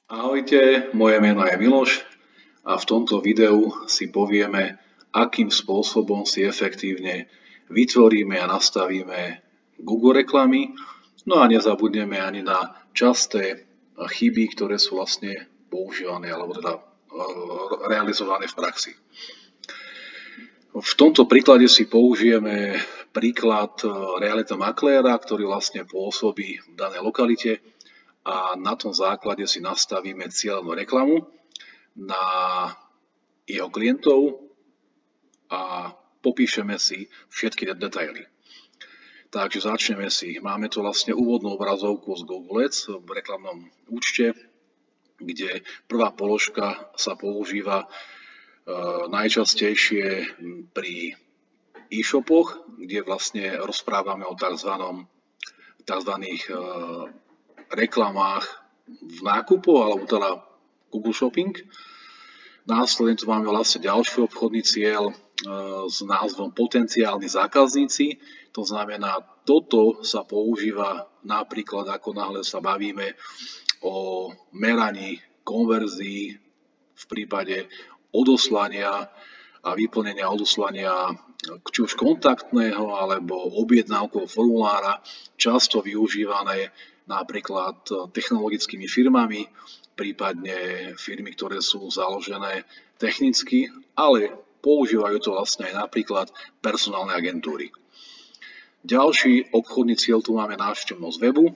Ahojte, moje meno je Miloš a v tomto videu si povieme, akým spôsobom si efektívne vytvoríme a nastavíme Google reklamy, no a nezabudneme ani na časté chyby, ktoré sú vlastne používané alebo teda realizované v praxi. V tomto príklade si použijeme príklad realita makléra, ktorý vlastne pôsobí v danej lokalite a na tom základe si nastavíme cieľenú reklamu na jeho klientov a popíšeme si všetky detaily. Takže začneme si. Máme tu vlastne úvodnú obrazovku z Google Ads v reklamnom účte, kde prvá položka sa používa najčastejšie pri e-shopoch, kde vlastne rozprávame o tzv. Reklamách v nákupu alebo teda Google Shopping. Následne tu máme vlastne ďalší obchodný cieľ s názvom potenciálni zákazníci. To znamená, toto sa používa napríklad, ako náhle sa bavíme o meraní konverzií v prípade odoslania a vyplnenia odoslania či už kontaktného alebo objednávkového formulára, často využívané napríklad technologickými firmami, prípadne firmy, ktoré sú založené technicky, ale používajú to vlastne aj napríklad personálne agentúry. Ďalší obchodný cieľ tu máme návštevnosť webu.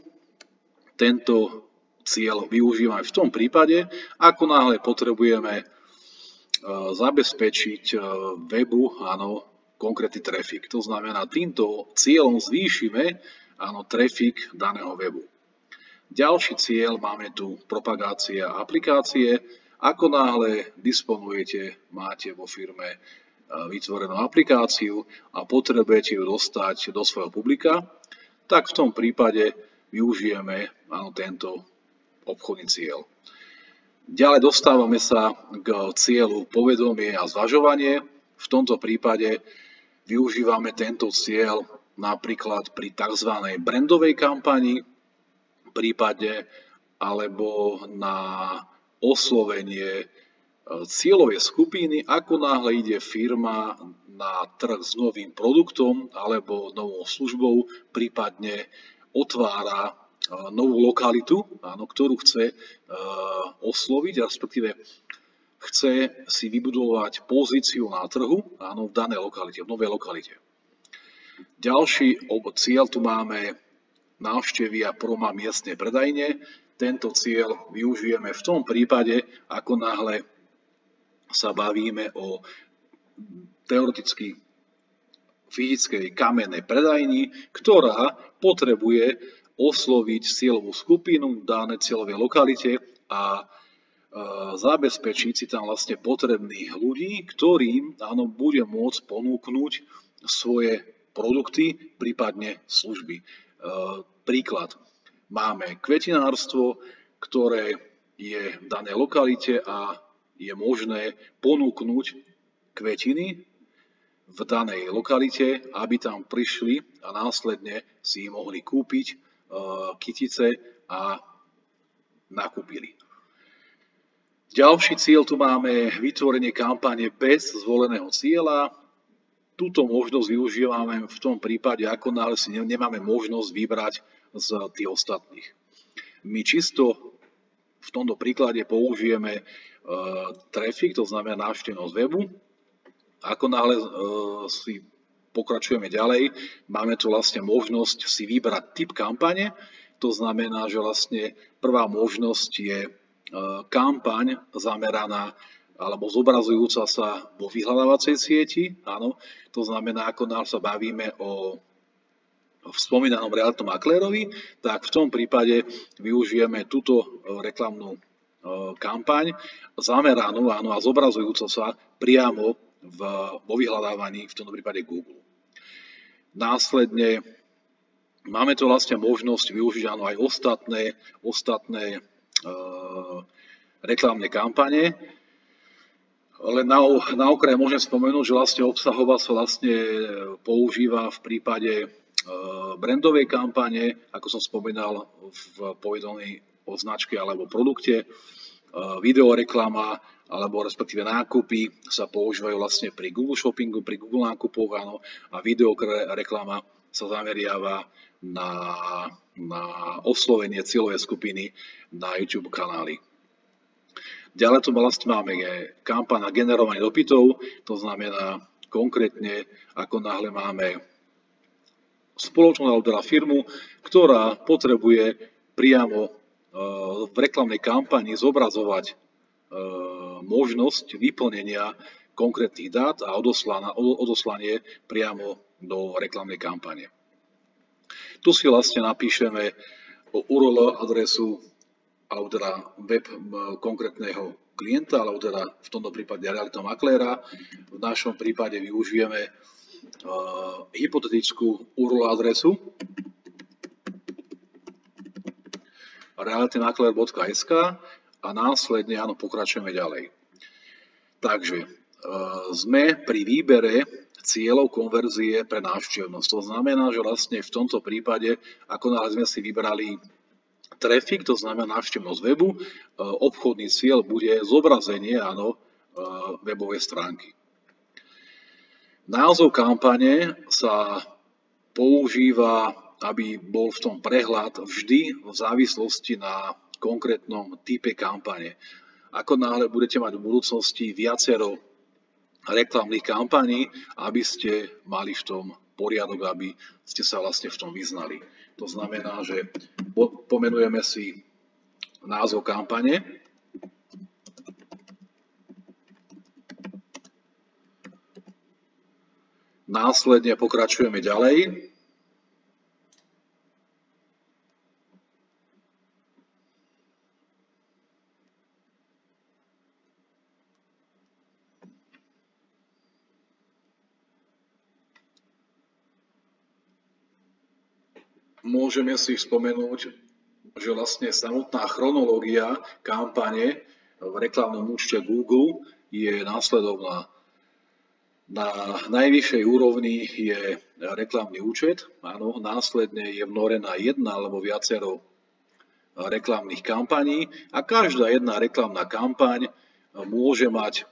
Tento cieľ využívame v tom prípade, ako náhle potrebujeme zabezpečiť webu, konkrétny trafik. To znamená, týmto cieľom zvýšime trafik daného webu. Ďalší cieľ máme tu propagácia aplikácie. Ako náhle disponujete, máte vo firme vytvorenú aplikáciu a potrebujete ju dostať do svojho publika, tak v tom prípade využijeme tento obchodný cieľ. Ďalej dostávame sa k cieľu povedomie a zvažovanie. V tomto prípade využívame tento cieľ napríklad pri tzv. Brandovej kampani, prípade alebo na oslovenie cieľovej skupiny, ako náhle ide firma na trh s novým produktom alebo novou službou, prípadne otvára novú lokalitu, ktorú chce osloviť, respektíve chce si vybudovať pozíciu na trhu v danej lokalite, v novej lokalite. Ďalší cieľ tu máme návštevy a promo miestnej predajne. Tento cieľ využijeme v tom prípade, ako náhle sa bavíme o teoreticky fyzickej kamennej predajni, ktorá potrebuje osloviť cieľovú skupinu v danej cieľovej lokalite a zabezpečiť si tam vlastne potrebných ľudí, ktorým bude môcť ponúknuť svoje produkty, prípadne služby. Príklad. Máme kvetinárstvo, ktoré je v danej lokalite a je možné ponúknuť kvetiny v danej lokalite, aby tam prišli a následne si mohli kúpiť kytice a nakúpili. Ďalší cieľ tu máme vytvorenie kampane bez zvoleného cieľa. Túto možnosť využívame v tom prípade, ako náhle si nemáme možnosť vybrať z tých ostatných. My čisto v tomto príklade použijeme trafik, to znamená návštevnosť webu. Ako náhle si pokračujeme ďalej, máme tu vlastne možnosť si vybrať typ kampane. To znamená, že vlastne prvá možnosť je kampaň zameraná alebo zobrazujúca sa vo vyhľadávacej sieti. Áno, to znamená, ako náhle sa bavíme o spomínanom realitnom maklérovi, tak v tom prípade využijeme túto reklamnú kampaň zameranú a zobrazujúca sa priamo vo vyhľadávaní, v tomto prípade Google. Následne máme tu vlastne možnosť využiť aj ostatné reklamné kampane. Len na okraj môžem spomenúť, že vlastne obsahová sa vlastne používa v prípade brandovej kampane, ako som spomínal v povedaní o značke alebo produkte. videoreklama alebo respektíve nákupy sa používajú vlastne pri Google Shoppingu, pri Google nákupoch, áno, a videoreklama sa zameriava na oslovenie cieľovej skupiny na YouTube kanály. Ďalej tu vlastne máme kampaň na generovanie dopytov, to znamená konkrétne, ako náhle máme spoločnosť alebo teda firmu, ktorá potrebuje priamo v reklamnej kampani zobrazovať možnosť vyplnenia konkrétnych dát a odoslanie priamo do reklamnej kampane. Tu si vlastne napíšeme URL adresu alebo teda web konkrétneho klienta, alebo teda v tomto prípade realitného makléra. V našom prípade využijeme hypotetickú URL adresu realitnymakler.sk a následne pokračujeme ďalej. Takže sme pri výbere cieľov konverzie pre návštevnosť. To znamená, že vlastne v tomto prípade, ako náhle sme si vybrali traffic, to znamená návštevnosť webu, obchodný cieľ bude zobrazenie webovej stránky. Názov kampane sa používa, aby bol v tom prehľad vždy v závislosti na konkrétnom type kampane. Ako náhle budete mať v budúcnosti viacero reklamných kampaní, aby ste mali v tom poriadok, aby ste sa vlastne v tom vyznali. To znamená, že pomenujeme si názov kampane. Následne pokračujeme ďalej. Môžeme si spomenúť, že vlastne samotná chronológia kampane v reklamnom účte Google je následovná. Na najvyššej úrovni je reklamný účet, áno, následne je vnorená jedna alebo viacero reklamných kampaní a každá jedna reklamná kampaň môže mať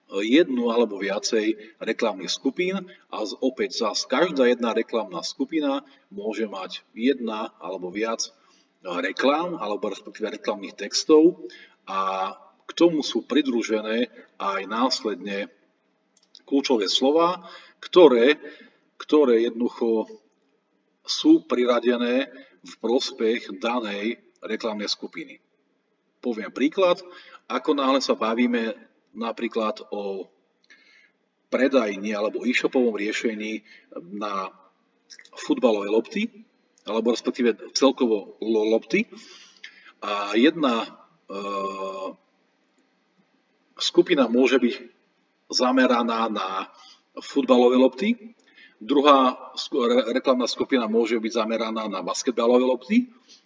jednu alebo viacej reklamných skupín a opäť zase každá jedna reklamná skupina môže mať jedna alebo viac reklám alebo respektíve reklamných textov a k tomu sú pridružené aj následne kľúčové slová, ktoré jednoducho sú priradené v prospech danej reklamnej skupiny. Poviem príklad, ako náhle sa bavíme napríklad o predajni alebo e-shopovom riešení na futbalové lopty, alebo respektíve celkovo lopty. A jedna skupina môže byť zameraná na futbalové lopty, druhá reklamná skupina môže byť zameraná na basketbalové lopty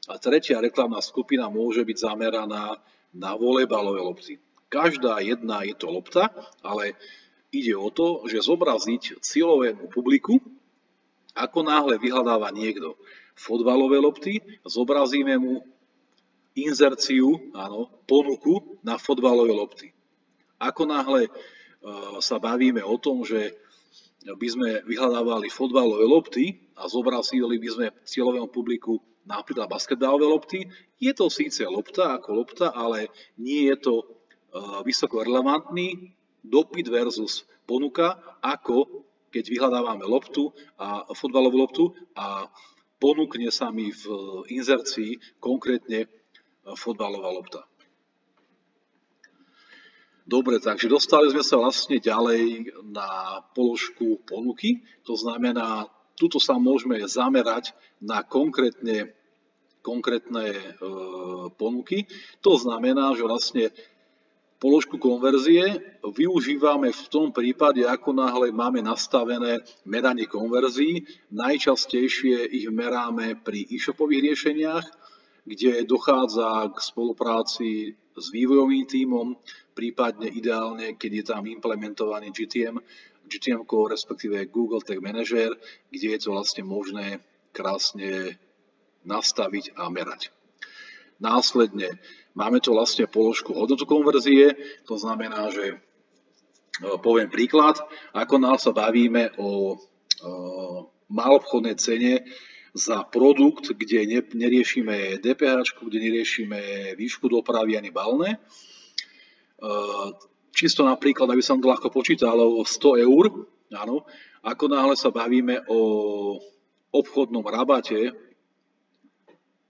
a tretia reklamná skupina môže byť zameraná na volejbalové lopty. Každá jedna je to lopta, ale ide o to, že zobraziť cieľovému publiku, ako náhle vyhľadáva niekto futbalové lopty, zobrazíme mu inzerciu, ponuku na futbalové lopty. Ako náhle sa bavíme o tom, že by sme vyhľadávali futbalové lopty a zobrazili by sme cieľovému publiku napríklad basketbalové lopty, je to síce lopta ako lopta, ale nie je to vysoko relevantný dopyt versus ponuka, ako keď vyhľadávame loptu a futbalovú loptu a ponúkne sa mi v inzercii konkrétne futbalová lopta. Dobre, takže dostali sme sa vlastne ďalej na položku ponuky, to znamená, tuto sa môžeme zamerať na konkrétne ponuky, to znamená, že vlastne položku konverzie využívame v tom prípade, ako náhle máme nastavené meranie konverzií. Najčastejšie ich meráme pri e-shopových riešeniach, kde dochádza k spolupráci s vývojovým tímom, prípadne ideálne, keď je tam implementovaný GTM, respektíve Google Tag Manager, kde je to vlastne možné krásne nastaviť a merať. Následne máme tu vlastne položku hodnotu konverzie, to znamená, že poviem príklad, ako nás sa bavíme o maloobchodnej cene za produkt, kde neriešime DPH, kde neriešime výšku dopravy ani balné. Čisto napríklad, aby sa to ľahko počítalo, 100 eur, áno, ako náhle sa bavíme o obchodnom rabate,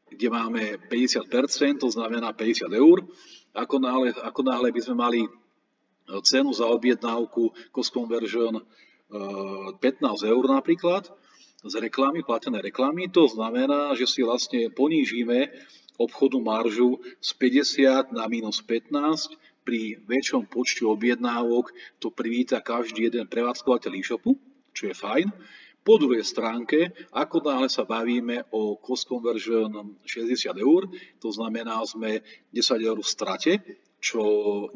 kde máme 50%, to znamená 50 eur, ako náhle by sme mali cenu za objednávku cost conversion 15 eur napríklad z reklamy, platené reklamy, to znamená, že si vlastne ponížime obchodnú maržu z 50 na minus 15. Pri väčšom počte objednávok to privíta každý jeden prevádzkovateľ e-shopu, čo je fajn. Po druhej stránke, ako náhle sa bavíme o cost conversion 60 eur, to znamená, sme 10 eur v strate, čo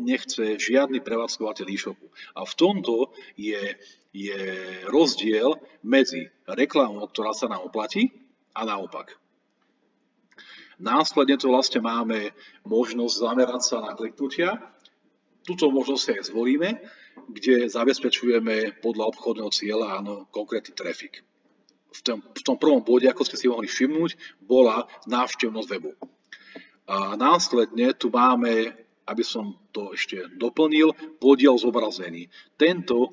nechce žiadny prevádzkovateľ e-shopu. A v tomto je rozdiel medzi reklamou, ktorá sa nám oplatí, a naopak. Následne tu vlastne máme možnosť zamerať sa na kliknutia. Túto možnosť aj zvolíme, kde zabezpečujeme podľa obchodného cieľa konkrétny trafik. V tom prvom bode, ako ste si mohli všimnúť, bola návštevnosť webu. A následne tu máme, aby som to ešte doplnil, podiel zobrazení. Tento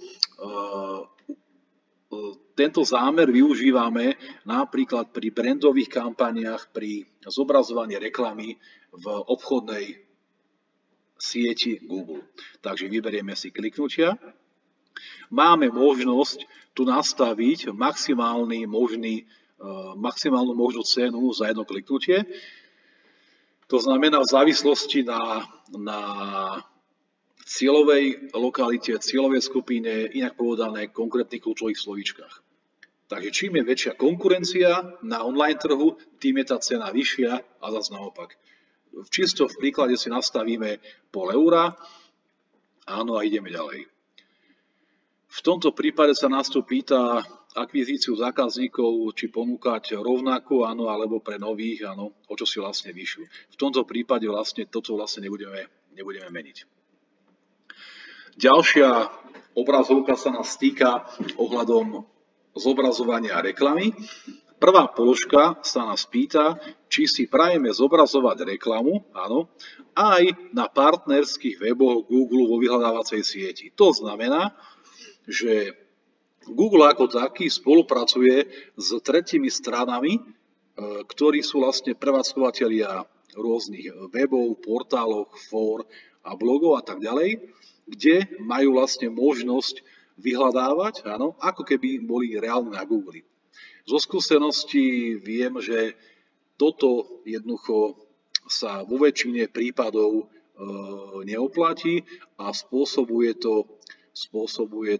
zámer využívame napríklad pri brandových kampaniách, pri zobrazovaní reklamy v obchodnej sieti Google. Takže vyberieme si kliknutia. Máme možnosť tu nastaviť maximálnu možnú cenu za jedno kliknutie. To znamená v závislosti na cieľovej lokalite, cieľovej skupine, inak povedané konkrétnych kľúčových slovíčkach. Takže čím je väčšia konkurencia na online trhu, tým je tá cena vyššia a zase naopak. Čisto v príklade si nastavíme pol eura, áno, a ideme ďalej. V tomto prípade sa nás tu pýta akvizíciu zákazníkov, či ponúkať rovnakú, áno, alebo pre nových, áno, o čo si vlastne vyššiu. V tomto prípade vlastne toto vlastne nebudeme meniť. Ďalšia obrazovka sa nás týka ohľadom zobrazovania reklamy. Prvá položka sa nás pýta, či si prajeme zobrazovať reklamu, áno, aj na partnerských weboch Google vo vyhľadávacej sieti. To znamená, že Google ako taký spolupracuje s tretími stranami, ktorí sú vlastne prevádzkovateľia rôznych webov, portálov, fór a blogov a tak ďalej, kde majú vlastne možnosť vyhľadávať, áno, ako keby boli reálne na Google. Zo skúseností viem, že toto jednoducho sa vo väčšine prípadov neoplatí a spôsobuje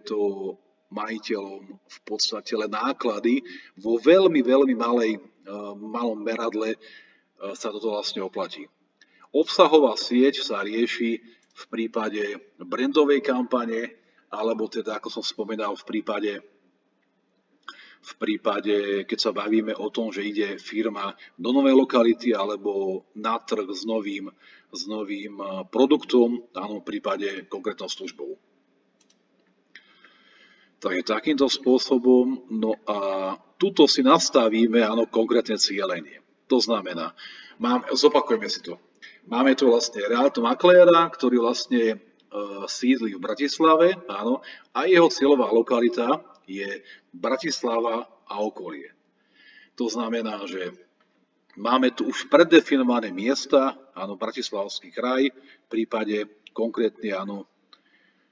to majiteľom v podstate len náklady. Vo veľmi malom meradle sa toto vlastne oplatí. Obsahová sieť sa rieši v prípade brandovej kampane, alebo teda, ako som spomínal, v prípade, keď sa bavíme o tom, že ide firma do novej lokality alebo na trh s novým produktom, áno, v prípade konkrétnou službou. Takže takýmto spôsobom, no a tuto si nastavíme, áno, konkrétne cielenie. To znamená, zopakujeme si to. Máme tu vlastne reálneho makléra, ktorý vlastne sídli v Bratislave, áno, a jeho cieľová lokalita je Bratislava a okolie. To znamená, že máme tu už predefinované miesta, áno, Bratislavský kraj, v prípade konkrétne, áno,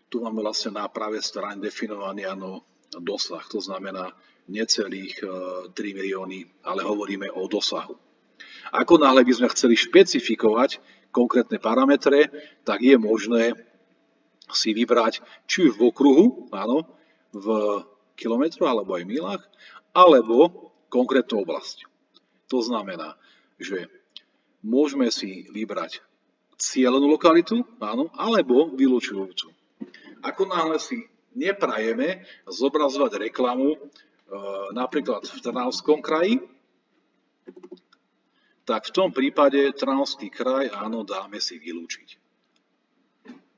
tu máme vlastne na pravej strane definovaný, áno, dosah, to znamená necelých 3 milióny, ale hovoríme o dosahu. Ako náhle by sme chceli špecifikovať konkrétne parametre, tak je možné si vybrať či už v okruhu, áno, v kilometroch alebo aj milách, alebo konkrétnu oblasť. To znamená, že môžeme si vybrať cieľenú lokalitu, áno, alebo vylúčujúcu. Ako náhle si neprajeme zobrazovať reklamu napríklad v Trnavskom kraji, tak v tom prípade Trnavský kraj, áno, dáme si vylúčiť.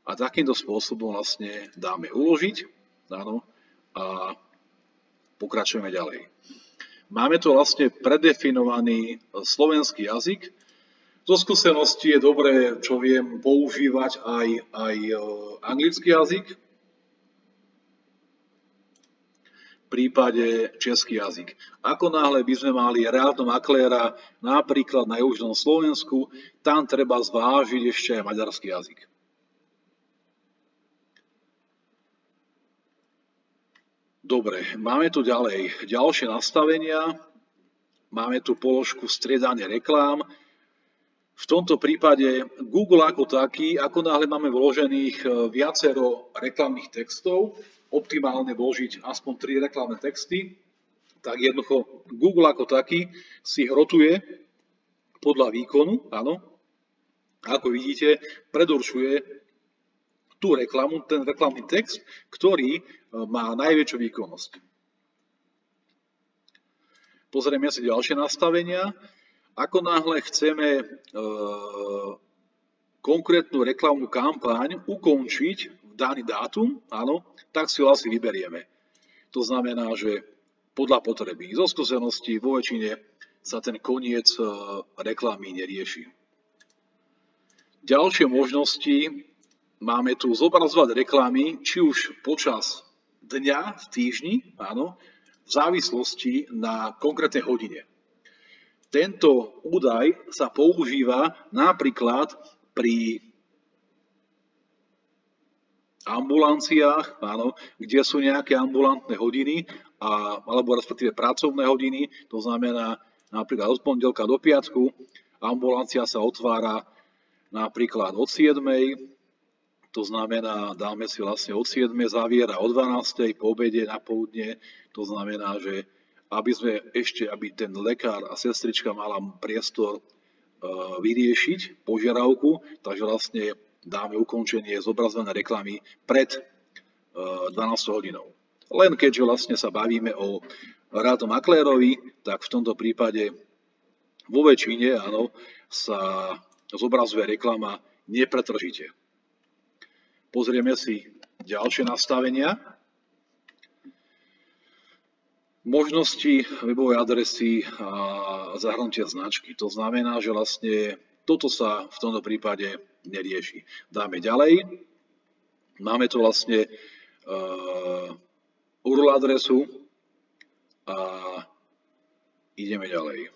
A takýmto spôsobom vlastne dáme uložiť, áno, a pokračujeme ďalej. Máme tu vlastne predefinovaný slovenský jazyk. Zo skúsenosti je dobré, čo viem, používať aj anglický jazyk, v prípade český jazyk. Ako náhle by sme mali reálneho makléra napríklad na južnom Slovensku, tam treba zvážiť ešte aj maďarský jazyk. Dobre, máme tu ďalšie nastavenia. Máme tu položku striedanie reklám. V tomto prípade Google ako taký, ako náhle máme vložených viacero reklamných textov, optimálne vložiť aspoň 3 reklamné texty, tak jednoducho Google ako taký si ich rotuje podľa výkonu, áno. Ako vidíte, predurčuje tú reklamu, ten reklamný text, ktorý má najväčšiu výkonnosť. Pozrieme si ďalšie nastavenia. Ako náhle chceme konkrétnu reklamnú kampaň ukončiť v daný dátum, áno, tak si ho asi vyberieme. To znamená, že podľa potreby. Zo skúsenosti vo väčšine sa ten koniec reklamy nerieši. Ďalšie možnosti máme tu zobrazovať reklamy, či už počas dňa, v týždni, áno, v závislosti na konkrétnej hodine. Tento údaj sa používa napríklad pri ambulanciách, áno, kde sú nejaké ambulantné hodiny, alebo respektíve pracovné hodiny, to znamená napríklad od pondelka do piatku, ambulancia sa otvára napríklad od 7. To znamená, dáme si vlastne od 7. zaviera o 12. po obede na poludne. To znamená, že aby ten lekár a sestrička mala priestor vyriešiť požiadavku, takže vlastne dáme ukončenie zobrazené reklamy pred 12 hodinou. Len keďže vlastne sa bavíme o reálnom maklérovi, tak v tomto prípade vo väčšine, áno, sa zobrazuje reklama nepretržite. Pozrieme si ďalšie nastavenia. Možnosti webovej adresy a zahrnutia značky. To znamená, že vlastne toto sa v tomto prípade nerieši. Dáme ďalej. Máme tu vlastne URL adresu a ideme ďalej.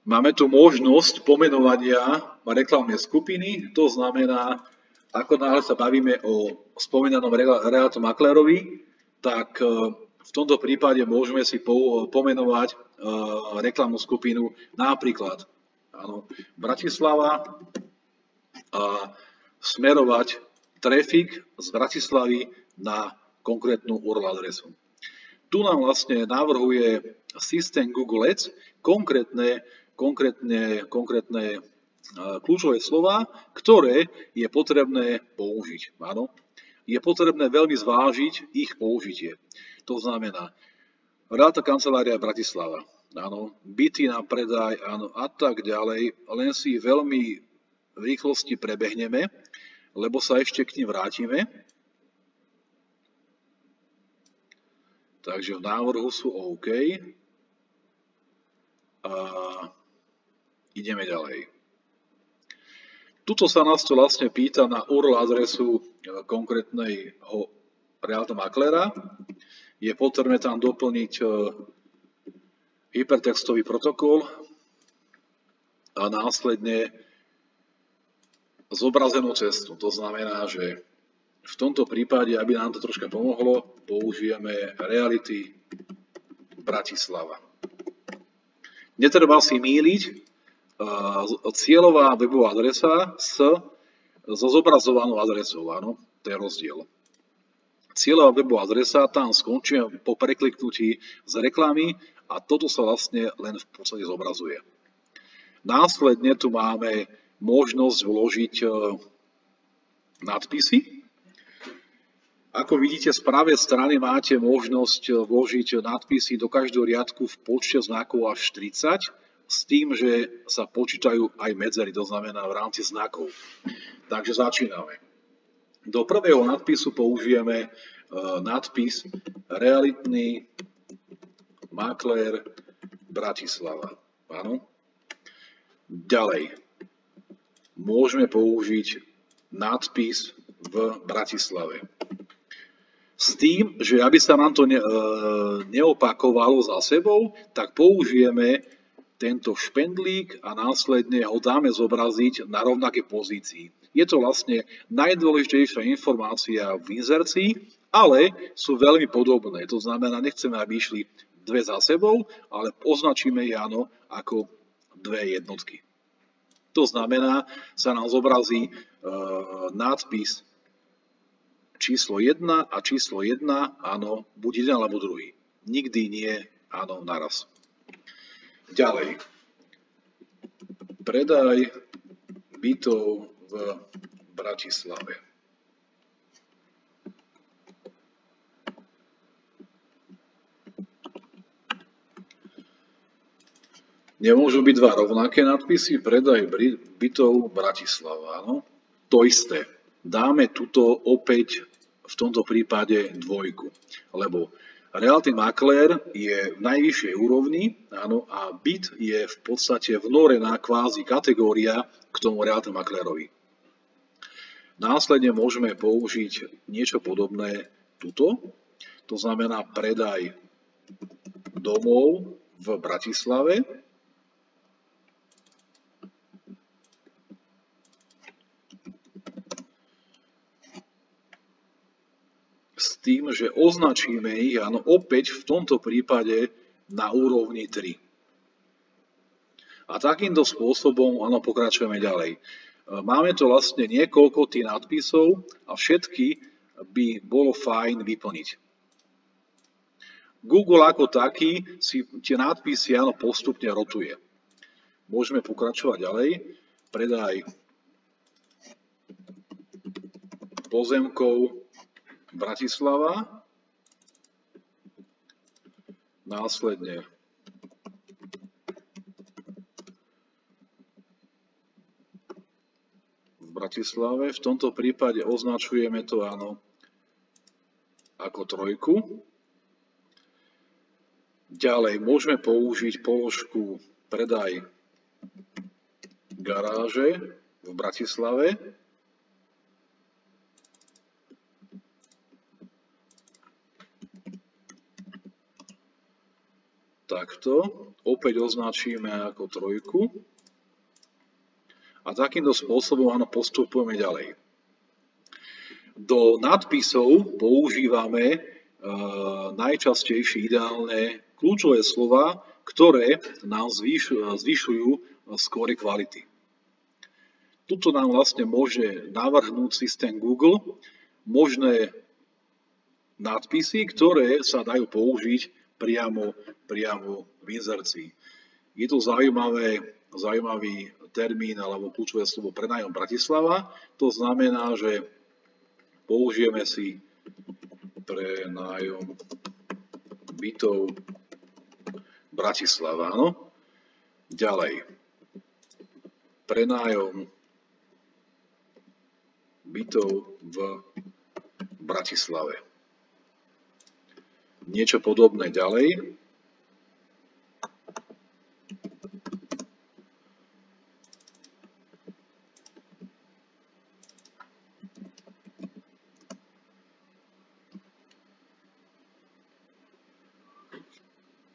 Máme tu možnosť pomenovania reklamnej skupiny, to znamená, ako náhle sa bavíme o spomínanom reálnom maklérovi, tak v tomto prípade môžeme si pomenovať reklamnú skupinu napríklad Bratislava a smerovať trafik z Bratislavy na konkrétnu URL adresu. Tu nám vlastne navrhuje systém Google Ads konkrétne kľúčové slová, ktoré je potrebné použiť. Áno? Je potrebné veľmi zvážiť ich použitie. To znamená, reálna kancelária Bratislava, áno, byty na predaj, áno, a tak ďalej, len si veľmi v rýchlosti prebehneme, lebo sa ešte k nim vrátime. Takže v návrhu sú OK. A ideme ďalej. Tuto sa nás to vlastne pýta na URL adresu konkrétneho reálneho makléra. Je potrebné tam doplniť hypertextový protokol a následne zobrazenú cestu. To znamená, že v tomto prípade, aby nám to troška pomohlo, použijeme Reality Bratislava. Netreba si mýliť cieľová webová adresa so zobrazovanou adresou. Áno, to je rozdiel. Cieľová webová adresa, tam skončí po prekliknutí z reklamy a toto sa vlastne len v podstate zobrazuje. Následne tu máme možnosť vložiť nadpisy. Ako vidíte, z pravej strany máte možnosť vložiť nadpisy do každého riadku v počte znakov až 30, s tým, že sa počítajú aj medzery, to znamená v rámci znakov. Takže začíname. Do prvého nadpisu použijeme nadpis Realitný maklér Bratislava. Áno. Ďalej. Môžeme použiť nadpis v Bratislave. S tým, že aby sa nám to neopakovalo za sebou, tak použijeme tento špendlík a následne ho dáme zobraziť na rovnaké pozícii. Je to vlastne najdôležitejšia informácia v inzercii, ale sú veľmi podobné. To znamená, nechceme, aby išli dve za sebou, ale označíme ich áno ako dve jednotky. To znamená, sa nám zobrazí nadpis číslo 1 a číslo 1, áno, buď jeden alebo druhý. Nikdy nie, áno, naraz. Ďalej. Predaj bytov v Bratislave. Nemôžu byť dva rovnaké nadpisy, predaj bytov Bratislava, áno. To isté. Dáme tuto opäť v tomto prípade dvojku, lebo realitný maklér je v najvyššej úrovni, áno, a byt je v podstate vnorená kvázi kategória k tomu realitnému maklérovi. Následne môžeme použiť niečo podobné tuto, to znamená predaj domov v Bratislave. S tým, že označíme ich, áno, opäť v tomto prípade na úrovni 3. A takýmto spôsobom, áno, pokračujeme ďalej. Máme tu vlastne niekoľko tých nadpisov a všetky by bolo fajn vyplniť. Google ako taký si tie nadpisy, áno, postupne rotuje. Môžeme pokračovať ďalej. Predaj pozemkov Bratislava, následne v Bratislave, v tomto prípade označujeme to áno ako trojku. Ďalej môžeme použiť položku predaj garáže v Bratislave. Takto, opäť označíme ako trojku a takýmto spôsobom áno, postupujeme ďalej. Do nadpisov používame najčastejšie ideálne kľúčové slova, ktoré nám zvyšujú skóre kvality. Tuto nám vlastne môže navrhnúť systém Google možné nadpisy, ktoré sa dajú použiť priamo v inzercii. Je to zaujímavý termín alebo kľúčové slovo prenájom Bratislava. To znamená, že použijeme si prenájom bytov Bratislava. Áno? Ďalej. Prenájom bytov v Bratislave. Niečo podobné ďalej.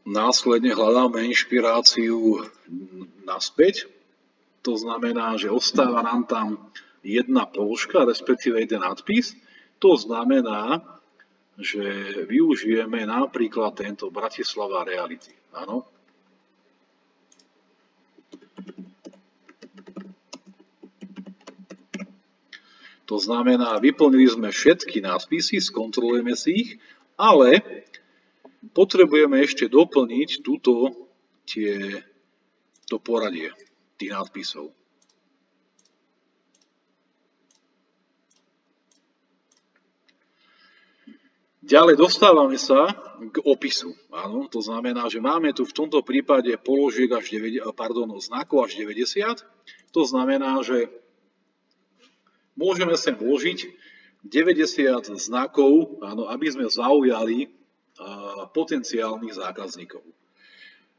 Následne hľadáme inšpiráciu naspäť. To znamená, že ostáva nám tam jedna položka, respektíve jeden nadpis. To znamená, že využijeme napríklad tento Bratislava Reality. Áno. To znamená, vyplnili sme všetky nadpisy, skontrolujeme si ich, ale potrebujeme ešte doplniť to poradie tých nadpisov. Ďalej dostávame sa k opisu. Áno, to znamená, že máme tu v tomto prípade položiek až 9, znakov až 90. To znamená, že môžeme sem vložiť 90 znakov, áno, aby sme zaujali potenciálnych zákazníkov.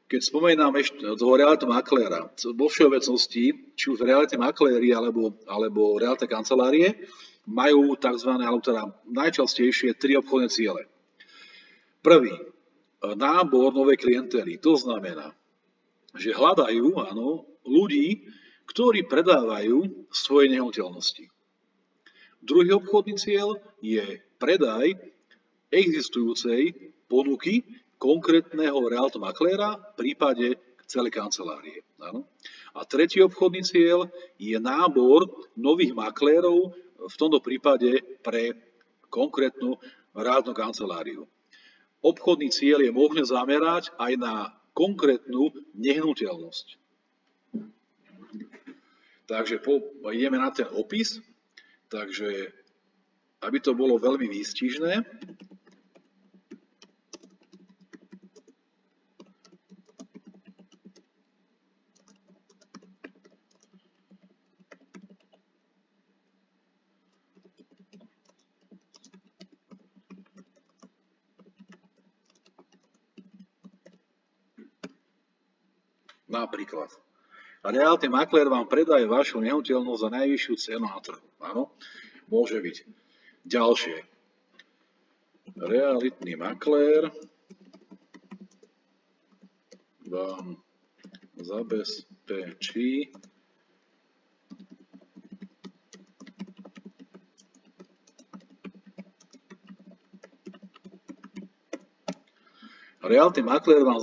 Keď spomíname toho realitného makléra, vo všeobecnosti, či už realitné makléri alebo realitné kancelárie, majú tzv. Alebo teda najčastejšie 3 obchodné ciele. Prvý, nábor novej klientely. To znamená, že hľadajú ľudí, ktorí predávajú svoje nehnuteľnosti. Druhý obchodný cieľ je predaj existujúcej ponuky konkrétneho realitného makléra v prípade celej kancelárie. Áno. A tretí obchodný cieľ je nábor nových maklérov, v tomto prípade pre konkrétnu realitnú kanceláriu. Obchodný cieľ je možné zamerať aj na konkrétnu nehnuteľnosť. Takže ideme na ten opis. Takže, aby to bolo veľmi výstižné, napríklad, realitný maklér vám predaje vašu nehnuteľnosť za najvyššiu cenu na trhu. Áno, môže byť. Ďalšie. Realitný maklér vám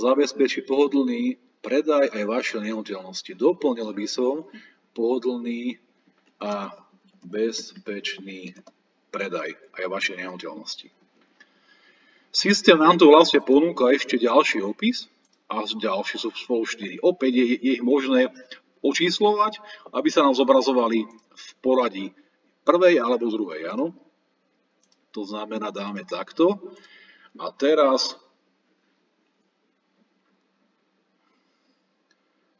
zabezpečí pohodlný predaj aj vašej nehnuteľnosti. Doplnil by som pohodlný a bezpečný predaj aj vašej nehnuteľnosti. Systém nám tu vlastne ponúka ešte ďalší opis a ďalší sú spolu 4. Opäť je ich možné očíslovať, aby sa nám zobrazovali v poradí prvej alebo druhej. Áno? To znamená, dáme takto. A teraz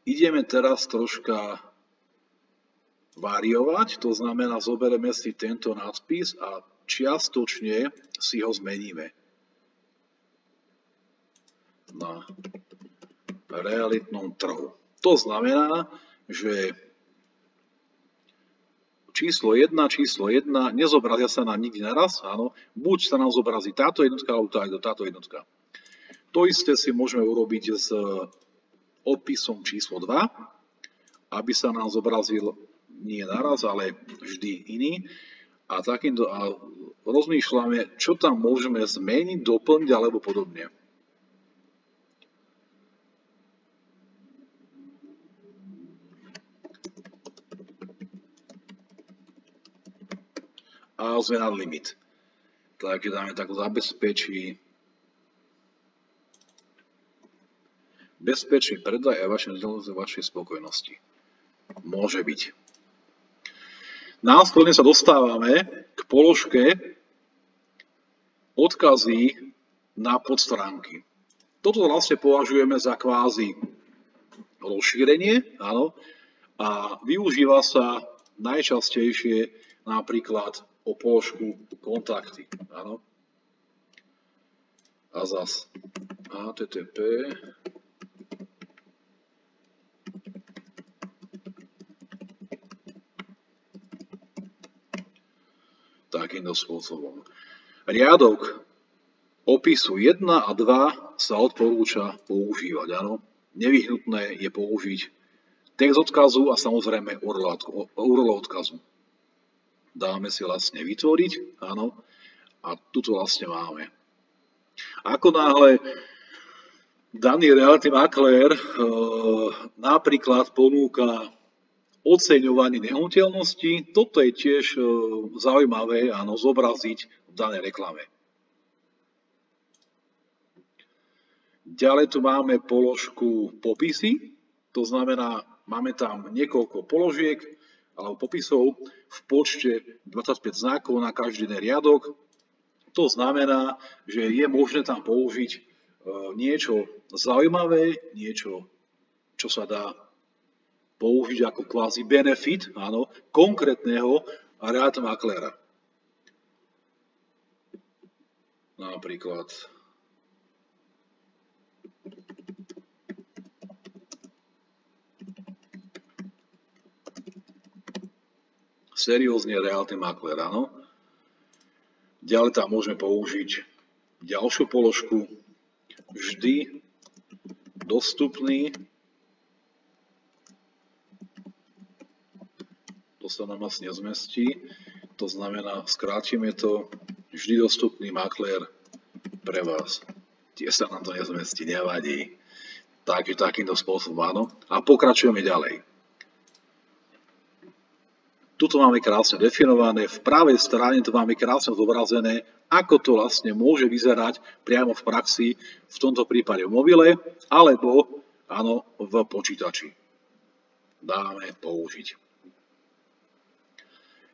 ideme troška variovať, to znamená, zoberieme si tento nadpis a čiastočne si ho zmeníme na realitnom trhu. To znamená, že číslo 1, nezobrazia sa nám nikdy naraz, áno, buď sa nám zobrazí táto jednotka, alebo táto jednotka. To isté si môžeme urobiť s opisom číslo 2, aby sa nám zobrazil nie naraz, ale vždy iný. A rozmýšľame, čo tam môžeme zmeniť, doplniť alebo podobne. A sme nad limit. Takže dáme tak zabezpečí bezpečný predaj a vašej spokojnosti. Môže byť. Následne sa dostávame k položke odkazy na podstránky. Toto vlastne považujeme za kvázi rozšírenie, áno, a využíva sa najčastejšie napríklad o položku kontakty, áno. A zas HTTP takýmto spôsobom. Riadok opisu 1 a 2 sa odporúča používať. Áno. Nevyhnutné je použiť text odkazu a samozrejme URL odkazu. Dáme si vlastne vytvoriť, áno, a tuto vlastne máme. Ako náhle daný realitný maklér napríklad ponúka oceňovanie nehnuteľnosti, toto je tiež zaujímavé, áno, zobraziť v danej reklame. Ďalej tu máme položku popisy, to znamená, máme tam niekoľko položiek alebo popisov v počte 25 znakov na každý riadok. To znamená, že je možné tam použiť niečo zaujímavé, niečo, čo sa dá použiť ako kvázi benefit, áno, konkrétneho reality maklera. Napríklad seriózne reality makler, áno. Ďalej tam môžeme použiť ďalšiu položku, vždy dostupný. To sa nám asi nezmestí. To znamená, skrátime to, vždy dostupný maklér pre vás. Tiež sa nám to nezmestí, nevadí. Takže takýmto spôsobom, áno. A pokračujeme ďalej. Tuto máme krásne definované, v pravej strane to máme krásne zobrazené, ako to vlastne môže vyzerať priamo v praxi, v tomto prípade v mobile, alebo áno, v počítači. Dáme použiť.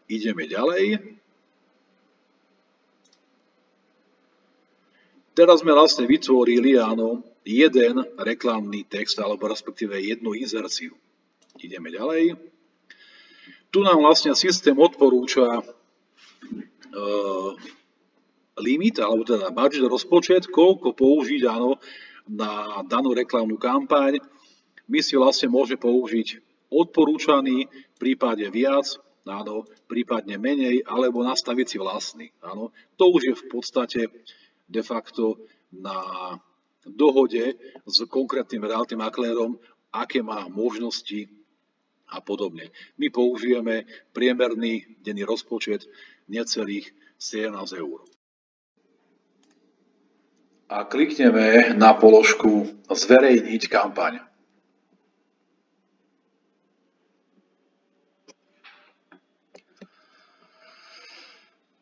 Ideme ďalej. Teraz sme vlastne vytvorili, áno, jeden reklamný text, alebo respektíve jednu inzerciu. Ideme ďalej. Tu nám vlastne systém odporúča limit, alebo teda budget, rozpočet, koľko použiť, áno, na danú reklamnú kampaň. My si vlastne môžeme použiť odporúčaný, v prípade viac, áno, prípadne menej, alebo nastaviť si vlastný. Áno. To už je v podstate de facto na dohode s konkrétnym reality maklérom, aké má možnosti a podobne. My použijeme priemerný denný rozpočet necelých 17 eur. A klikneme na položku Zverejniť kampaň.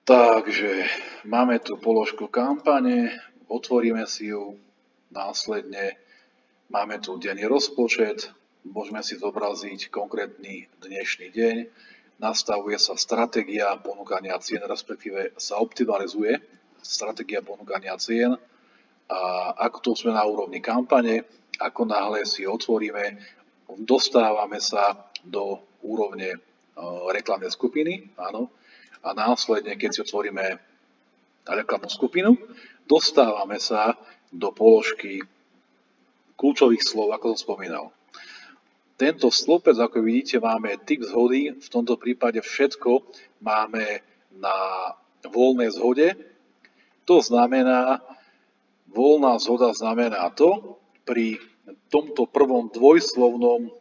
Takže máme tu položku kampane, otvoríme si ju, následne máme tu denný rozpočet, môžeme si zobraziť konkrétny dnešný deň, nastavuje sa stratégia ponúkania cien, respektíve sa optimalizuje stratégia ponúkania cien a ako tu sme na úrovni kampane, ako náhle si otvoríme, dostávame sa do úrovne reklamnej skupiny, áno, a následne, keď si otvoríme reklamnú skupinu, dostávame sa do položky kľúčových slov, ako som spomínal. Tento stĺpec, ako vidíte, máme typ zhody, v tomto prípade všetko máme na voľnej zhode. To znamená, voľná zhoda znamená to, pri tomto prvom dvojslovnom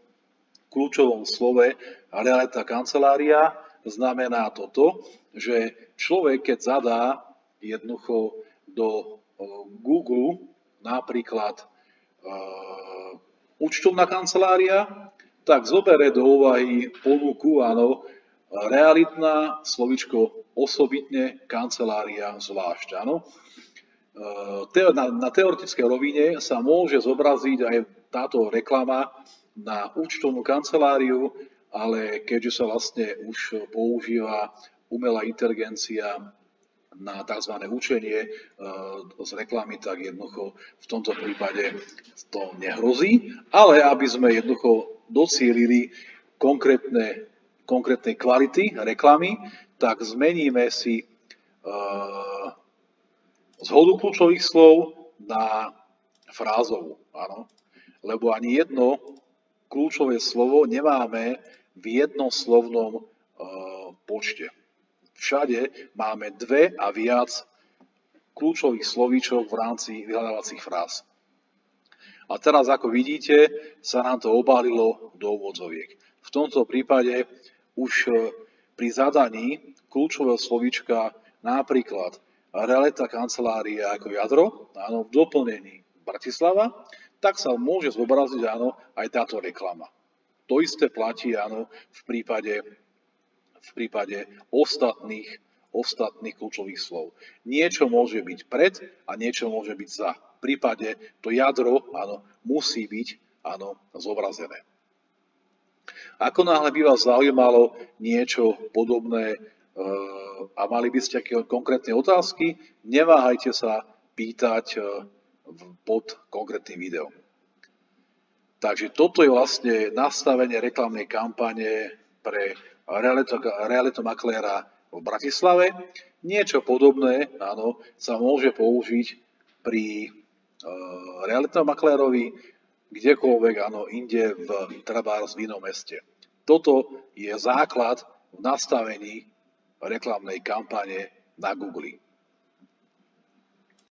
kľúčovom slove realita kancelária, znamená to, že človek, keď zadá jednoducho do Google napríklad účtovná kancelária, tak zoberie do úvahy ponuku, áno, realitná, slovičko osobitne, kancelária zvlášť, áno. Na teoretickej rovine sa môže zobraziť aj táto reklama na účtovnú kanceláriu, ale keďže sa vlastne už používa umelá inteligencia na tzv. Učenie z reklamy, tak jednoducho v tomto prípade to nehrozí, ale aby sme jednoducho docielili konkrétnej kvality reklamy, tak zmeníme si zhodu kľúčových slov na frázovú, áno, lebo ani jedno kľúčové slovo nemáme v jednoslovnom počte. Všade máme dve a viac kľúčových slovíčok v rámci vyhľadávacích fráz. A teraz, ako vidíte, sa nám to obálilo do úvodzoviek. V tomto prípade už pri zadaní kľúčového slovíčka napríklad realita kancelária ako jadro, áno, v doplnení Bratislava, tak sa môže zobraziť, áno, aj táto reklama. To isté platí, áno, v prípade ostatných kľúčových slov. Niečo môže byť pred a niečo môže byť za. V prípade to jadro, áno, musí byť, áno, zobrazené. Ako náhle by vás zaujímalo niečo podobné a mali by ste také konkrétne otázky, neváhajte sa pýtať pod konkrétnym videom. Takže toto je vlastne nastavenie reklamnej kampane pre realitomakléra v Bratislave. Niečo podobné, áno, sa môže použiť pri realitomaklérovi kdekoľvek, áno, inde trebárs v inom meste. Toto je základ v nastavení reklamnej kampane na Google.